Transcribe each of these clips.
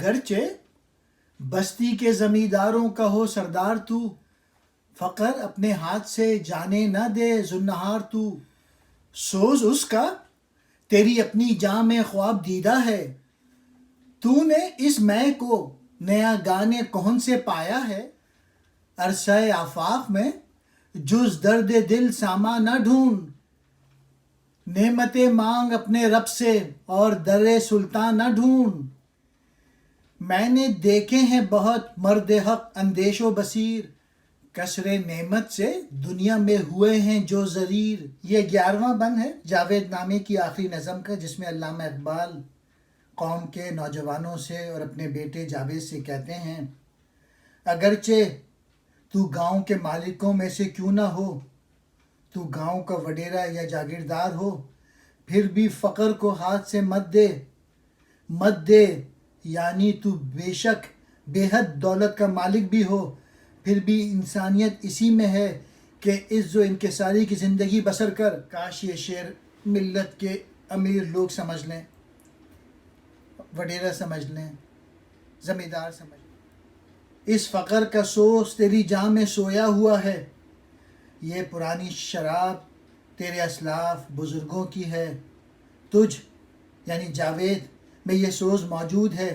گرچہ بستی کے زمینداروں کا ہو سردار تو، فقر اپنے ہاتھ سے جانے نہ دے زنہار تو۔ سوز اس کا تیری اپنی جاں میں خواب دیدہ ہے، تو نے اس مے کو نیا گانے کون سے پایا ہے؟ عرصہ آفاق میں جز درد دل ساما نہ ڈھونڈ، نعمتیں مانگ اپنے رب سے اور در سلطان نہ ڈھونڈ۔ میں نے دیکھے ہیں بہت مرد حق اندیش و بصیر، کثر نعمت سے دنیا میں ہوئے ہیں جو ضریر۔ یہ 11واں بند ہے جاوید نامے کی آخری نظم کا، جس میں علامہ اقبال قوم کے نوجوانوں سے اور اپنے بیٹے جاوید سے کہتے ہیں، اگرچہ تو گاؤں کے مالکوں میں سے کیوں نہ ہو، تو گاؤں کا وڈیرا یا جاگیردار ہو، پھر بھی فقر کو ہاتھ سے مت دے، یعنی تو بے شک بے حد دولت کا مالک بھی ہو، پھر بھی انسانیت اسی میں ہے کہ عز و انکساری کی زندگی بسر کر۔ کاش یہ شعر ملت کے امیر لوگ سمجھ لیں، وڈیرا سمجھ لیں، زمیندار سمجھ لیں۔ اس فقر کا سوز تیری جاں میں سویا ہوا ہے، یہ پرانی شراب تیرے اسلاف بزرگوں کی ہے، تجھ یعنی جاوید میں یہ سوز موجود ہے،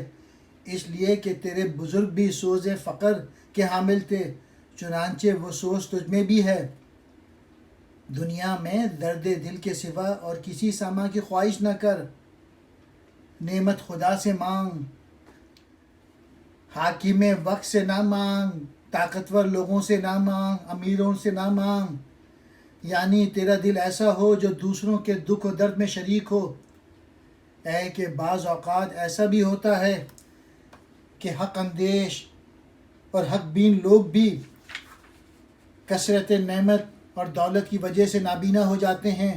اس لیے کہ تیرے بزرگ بھی سوز فقر کے حامل تھے، چنانچہ وہ سوز تجھ میں بھی ہے۔ دنیا میں درد دل کے سوا اور کسی ساما کی خواہش نہ کر، نعمت خدا سے مانگ، حاکم وقت سے نہ مانگ، طاقتور لوگوں سے نہ مانگ، امیروں سے نہ مانگ، یعنی تیرا دل ایسا ہو جو دوسروں کے دکھ و درد میں شریک ہو۔ اے کہ بعض اوقات ایسا بھی ہوتا ہے کہ حق اندیش اور حق بین لوگ بھی کثرت نعمت اور دولت کی وجہ سے نابینا ہو جاتے ہیں،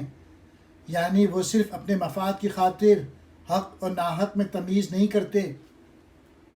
یعنی وہ صرف اپنے مفاد کی خاطر حق اور ناحق میں تمیز نہیں کرتے۔